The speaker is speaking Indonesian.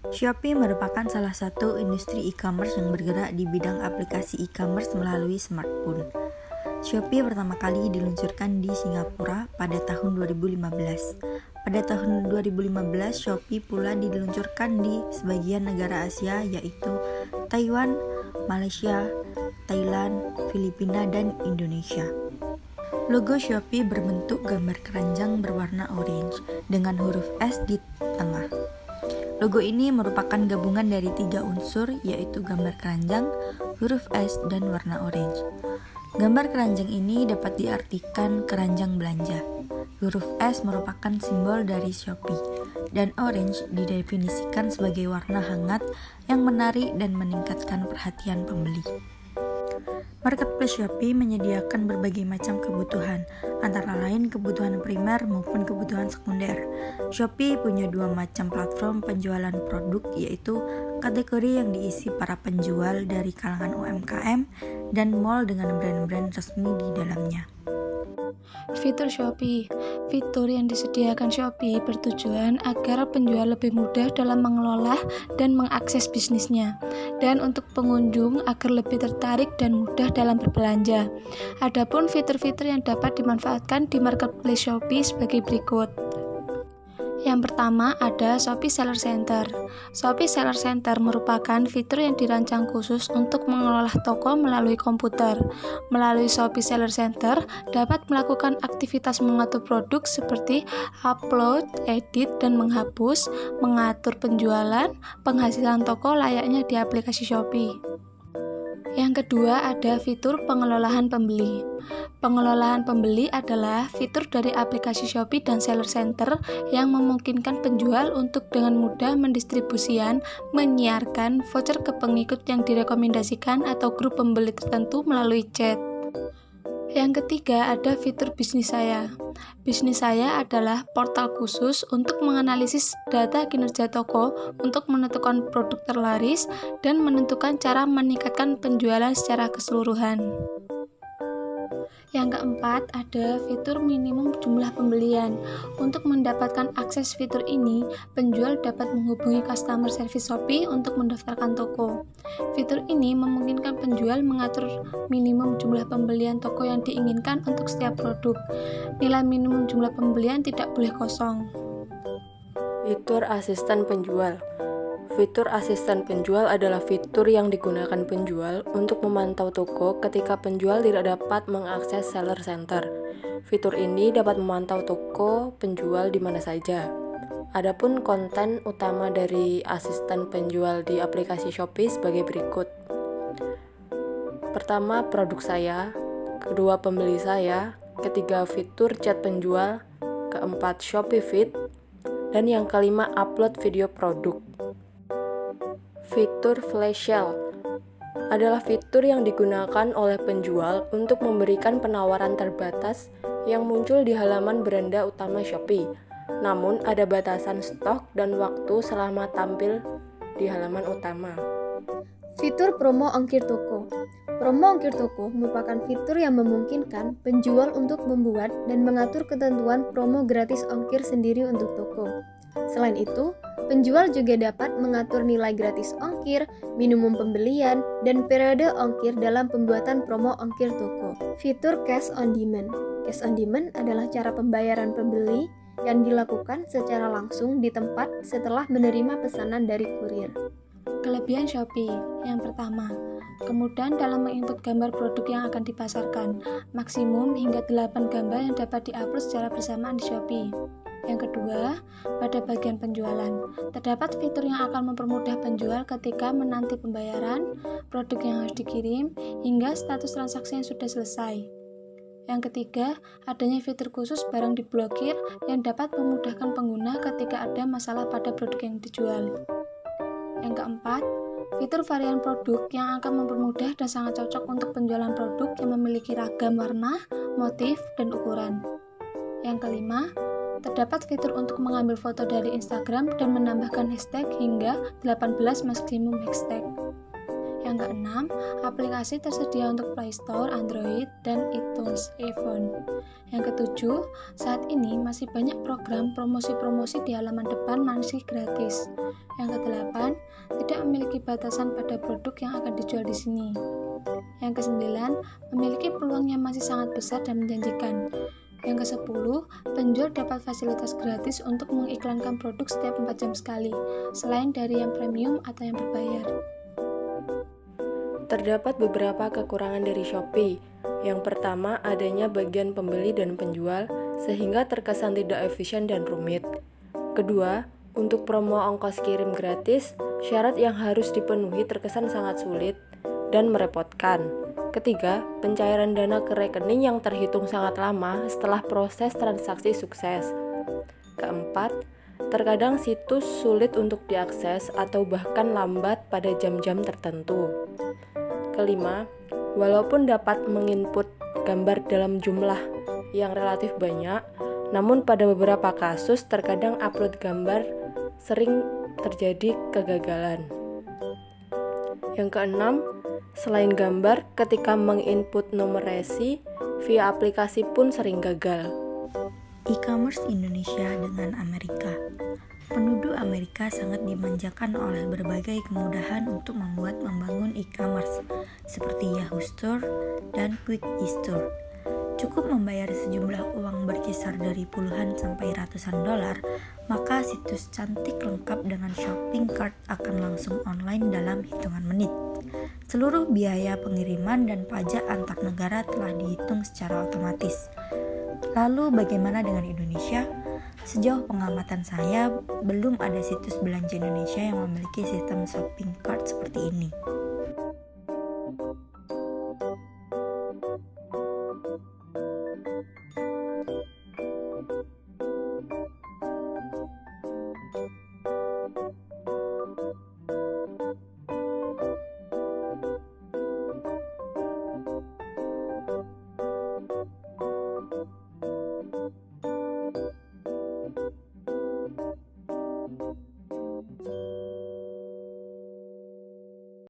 Shopee merupakan salah satu industri e-commerce yang bergerak di bidang aplikasi e-commerce melalui smartphone. Shopee pertama kali diluncurkan di Singapura pada tahun 2015. Pada tahun 2015, Shopee pula diluncurkan di sebagian negara Asia yaitu Taiwan, Malaysia, Thailand, Filipina, dan Indonesia. Logo Shopee berbentuk gambar keranjang berwarna orange dengan huruf S di tengah. Logo ini merupakan gabungan dari 3 unsur, yaitu gambar keranjang, huruf S, dan warna orange. Gambar keranjang ini dapat diartikan keranjang belanja. Huruf S merupakan simbol dari Shopee, dan orange didefinisikan sebagai warna hangat yang menarik dan meningkatkan perhatian pembeli. Marketplace Shopee menyediakan berbagai macam kebutuhan, antara lain kebutuhan primer maupun kebutuhan sekunder. Shopee punya 2 macam platform penjualan produk, yaitu kategori yang diisi para penjual dari kalangan UMKM dan mall dengan brand-brand resmi di dalamnya. Fitur Shopee. Fitur yang disediakan Shopee bertujuan agar penjual lebih mudah dalam mengelola dan mengakses bisnisnya, dan untuk pengunjung agar lebih tertarik dan mudah dalam berbelanja. Adapun fitur-fitur yang dapat dimanfaatkan di Marketplace Shopee sebagai berikut. Yang pertama ada Shopee Seller Center. Shopee Seller Center merupakan fitur yang dirancang khusus untuk mengelola toko melalui komputer. Melalui Shopee Seller Center dapat melakukan aktivitas mengatur produk seperti upload, edit, dan menghapus, mengatur penjualan, penghasilan toko layaknya di aplikasi Shopee. Yang kedua ada fitur pengelolaan pembeli. Pengelolaan pembeli adalah fitur dari aplikasi Shopee dan Seller Center yang memungkinkan penjual untuk dengan mudah mendistribusikan, menyiarkan voucher ke pengikut yang direkomendasikan atau grup pembeli tertentu melalui chat. Yang ketiga ada fitur Bisnis Saya. Bisnis Saya adalah portal khusus untuk menganalisis data kinerja toko untuk menentukan produk terlaris dan menentukan cara meningkatkan penjualan secara keseluruhan. Yang keempat ada fitur minimum jumlah pembelian. Untuk mendapatkan akses fitur ini, penjual dapat menghubungi customer service Shopee untuk mendaftarkan toko. Fitur ini memungkinkan penjual mengatur minimum jumlah pembelian toko yang diinginkan untuk setiap produk. Nilai minimum jumlah pembelian tidak boleh kosong. Fitur asisten penjual. Fitur asisten penjual adalah fitur yang digunakan penjual untuk memantau toko ketika penjual tidak dapat mengakses seller center. Fitur ini dapat memantau toko penjual di mana saja. Adapun konten utama dari asisten penjual di aplikasi Shopee sebagai berikut. Pertama, produk saya. Kedua, pembeli saya. Ketiga, fitur chat penjual. Keempat, Shopee Feed. Dan yang kelima, upload video produk. Fitur Flash Sale adalah fitur yang digunakan oleh penjual untuk memberikan penawaran terbatas yang muncul di halaman beranda utama Shopee. Namun, ada batasan stok dan waktu selama tampil di halaman utama. Fitur promo ongkir toko. Promo ongkir toko merupakan fitur yang memungkinkan penjual untuk membuat dan mengatur ketentuan promo gratis ongkir sendiri untuk toko. Selain itu, penjual juga dapat mengatur nilai gratis ongkir, minimum pembelian, dan periode ongkir dalam pembuatan promo ongkir toko. Fitur Cash on Demand. Cash on Demand adalah cara pembayaran pembeli yang dilakukan secara langsung di tempat setelah menerima pesanan dari kurir. Kelebihan Shopee. Yang pertama, kemudahan dalam menginput gambar produk yang akan dipasarkan. Maksimum hingga 8 gambar yang dapat diupload secara bersamaan di Shopee. Yang kedua, pada bagian penjualan, terdapat fitur yang akan mempermudah penjual ketika menanti pembayaran, produk yang harus dikirim, hingga status transaksi yang sudah selesai. Yang ketiga, adanya fitur khusus barang diblokir yang dapat memudahkan pengguna ketika ada masalah pada produk yang dijual. Yang keempat, fitur varian produk yang akan mempermudah dan sangat cocok untuk penjualan produk yang memiliki ragam warna, motif, dan ukuran. Yang kelima, terdapat fitur untuk mengambil foto dari Instagram dan menambahkan hashtag hingga 18 maksimum hashtag. Yang keenam, aplikasi tersedia untuk Play Store, Android, dan iTunes iPhone. Yang ketujuh, saat ini masih banyak program promosi-promosi di halaman depan masih gratis. Yang kedelapan, tidak memiliki batasan pada produk yang akan dijual di sini. Yang kesembilan, memiliki peluang yang masih sangat besar dan menjanjikan. Yang ke-10, penjual dapat fasilitas gratis untuk mengiklankan produk setiap 4 jam sekali, selain dari yang premium atau yang berbayar. Terdapat beberapa kekurangan dari Shopee. Yang pertama, adanya bagian pembeli dan penjual, sehingga terkesan tidak efisien dan rumit. Kedua, untuk promo ongkos kirim gratis, syarat yang harus dipenuhi terkesan sangat sulit dan merepotkan. Ketiga, pencairan dana ke rekening yang terhitung sangat lama setelah proses transaksi sukses. Keempat, terkadang situs sulit untuk diakses atau bahkan lambat pada jam-jam tertentu. Kelima, walaupun dapat menginput gambar dalam jumlah yang relatif banyak, namun pada beberapa kasus terkadang upload gambar sering terjadi kegagalan. Yang keenam, selain gambar, ketika menginput nomor resi via aplikasi pun sering gagal. E-commerce Indonesia dengan Amerika. Penduduk Amerika sangat dimanjakan oleh berbagai kemudahan untuk membangun e-commerce, seperti Yahoo Store dan Quick e-Store. Cukup membayar sejumlah uang berkisar dari puluhan sampai ratusan dolar, maka situs cantik lengkap dengan shopping cart akan langsung online dalam hitungan menit. Seluruh biaya pengiriman dan pajak antar negara telah dihitung secara otomatis. Lalu bagaimana dengan Indonesia? Sejauh pengamatan saya, belum ada situs belanja Indonesia yang memiliki sistem shopping cart seperti ini.